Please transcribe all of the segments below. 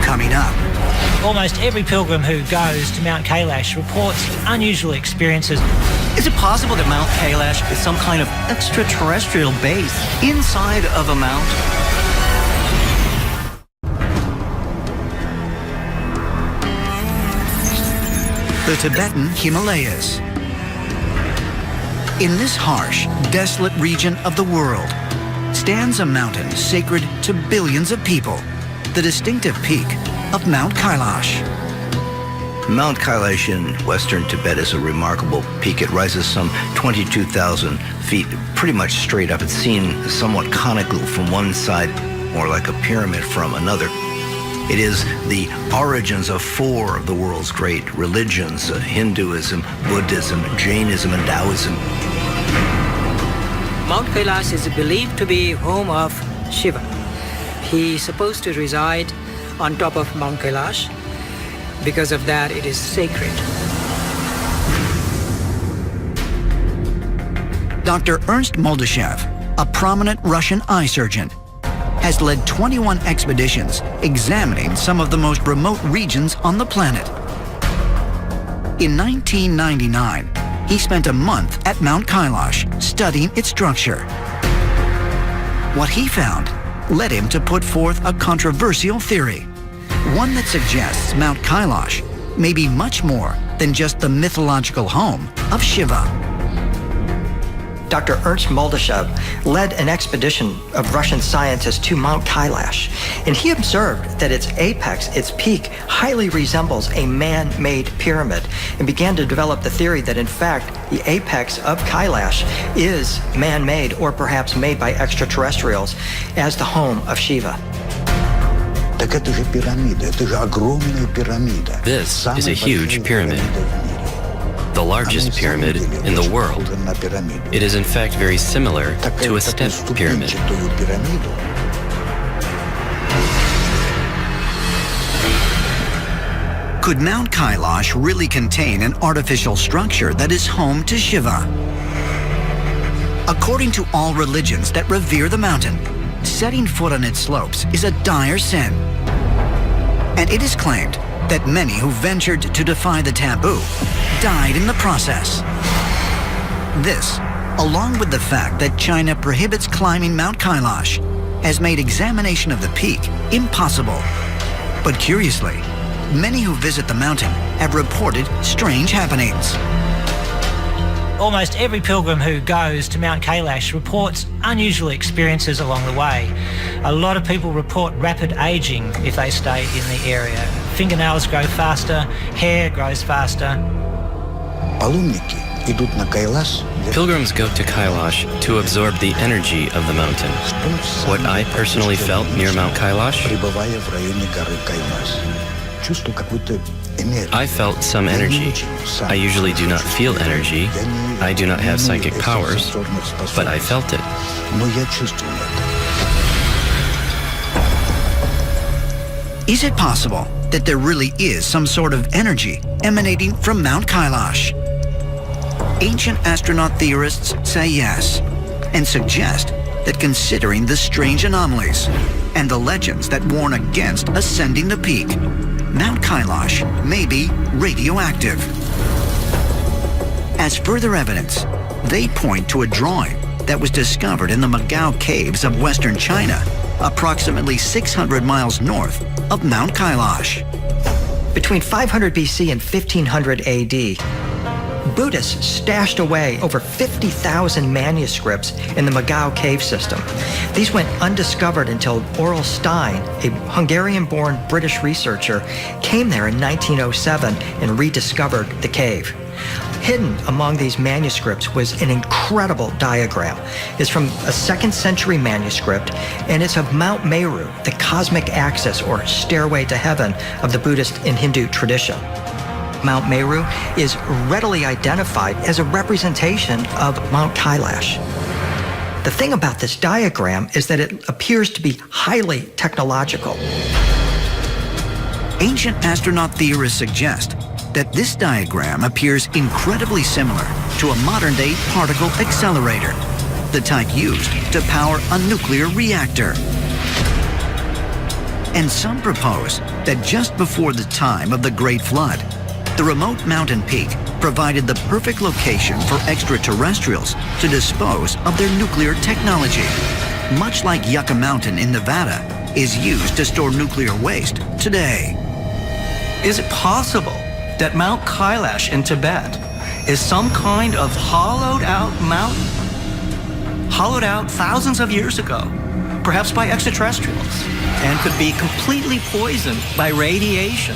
coming up. Almost every pilgrim who goes to Mount Kailash reports unusual experiences. Is it possible that Mount Kailash is some kind of extraterrestrial base inside of a mount? The Tibetan Himalayas. In this harsh, desolate region of the world stands a mountain sacred to billions of people, the distinctive peak of Mount Kailash. Mount Kailash in western Tibet is a remarkable peak. It rises some 22,000 feet, pretty much straight up. It's seen somewhat conical from one side, more like a pyramid from another. It is the origins of four of the world's great religions, Hinduism, Buddhism, Jainism, and Taoism. Mount Kailash is believed to be home of Shiva. He is supposed to reside on top of Mount Kailash. Because of that, it is sacred. Dr. Ernst Moldyshev, a prominent Russian eye surgeon, has led 21 expeditions examining some of the most remote regions on the planet. In 1999, he spent a month at Mount Kailash studying its structure. What he found led him to put forth a controversial theory, one that suggests Mount Kailash may be much more than just the mythological home of Shiva. Dr. Ernst Moldyshev led an expedition of Russian scientists to Mount Kailash, and he observed that its apex, its peak, highly resembles a man-made pyramid, and began to develop the theory that in fact the apex of Kailash is man-made, or perhaps made by extraterrestrials, as the home of Shiva. This is a huge pyramid, the largest pyramid in the world. It is in fact very similar to a step pyramid. Could Mount Kailash really contain an artificial structure that is home to Shiva? According to all religions that revere the mountain, setting foot on its slopes is a dire sin. And it is claimed that many who ventured to defy the taboo died in the process. This, along with the fact that China prohibits climbing Mount Kailash, has made examination of the peak impossible. But curiously, many who visit the mountain have reported strange happenings. Almost every pilgrim who goes to Mount Kailash reports unusual experiences along the way. A lot of people report rapid aging if they stay in the area. Fingernails grow faster, hair grows faster. Pilgrims go to Kailash to absorb the energy of the mountain. What I personally felt near Mount Kailash, I felt some energy. I usually do not feel energy. I do not have psychic powers, but I felt it. Is it possible that there really is some sort of energy emanating from Mount Kailash? Ancient astronaut theorists say yes, and suggest that considering the strange anomalies and the legends that warn against ascending the peak, Mount Kailash may be radioactive. As further evidence, they point to a drawing that was discovered in the Magao caves of western China, approximately 600 miles north of Mount Kailash. Between 500 BC and 1500 AD, Buddhists stashed away over 50,000 manuscripts in the Magao cave system. These went undiscovered until Aurel Stein, a Hungarian-born British researcher, came there in 1907 and rediscovered the cave. Hidden among these manuscripts was an incredible diagram. It's from a 2nd century manuscript, and it's of Mount Meru, the cosmic axis or stairway to heaven of the Buddhist and Hindu tradition. Mount Meru is readily identified as a representation of Mount Kailash. The thing about this diagram is that it appears to be highly technological. Ancient astronaut theorists suggest that this diagram appears incredibly similar to a modern-day particle accelerator, the type used to power a nuclear reactor. And some propose that just before the time of the Great Flood, the remote mountain peak provided the perfect location for extraterrestrials to dispose of their nuclear technology, much like Yucca Mountain in Nevada is used to store nuclear waste today. Is it possible that Mount Kailash in Tibet is some kind of hollowed out mountain? Hollowed out thousands of years ago, perhaps by extraterrestrials, and could be completely poisoned by radiation.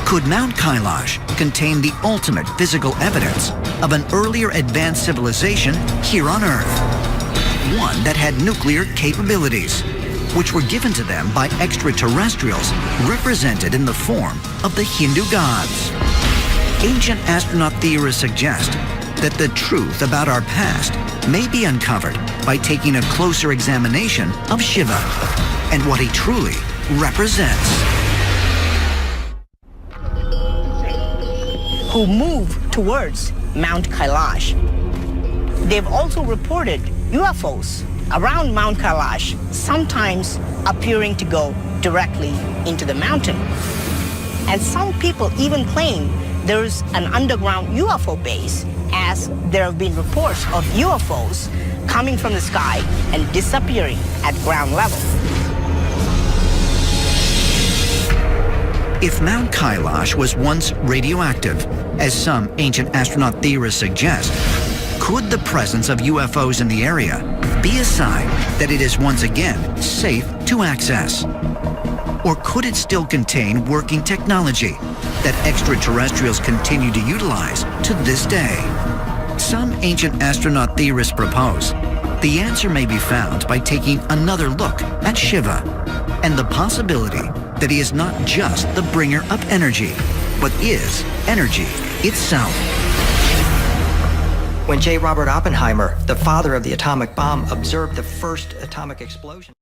Could Mount Kailash contain the ultimate physical evidence of an earlier advanced civilization here on Earth? One that had nuclear capabilities, which were given to them by extraterrestrials represented in the form of the Hindu gods. Ancient astronaut theorists suggest that the truth about our past may be uncovered by taking a closer examination of Shiva and what he truly represents. Who move towards Mount Kailash. They've also reported UFOs around Mount Kailash, sometimes appearing to go directly into the mountain. And some people even claim there's an underground UFO base, as there have been reports of UFOs coming from the sky and disappearing at ground level. If Mount Kailash was once radioactive, as some ancient astronaut theorists suggest, could the presence of UFOs in the area be a sign that it is once again safe to access? Or could it still contain working technology that extraterrestrials continue to utilize to this day? Some ancient astronaut theorists propose the answer may be found by taking another look at Shiva and the possibility that he is not just the bringer of energy, but is energy itself. When J. Robert Oppenheimer, the father of the atomic bomb, observed the first atomic explosion,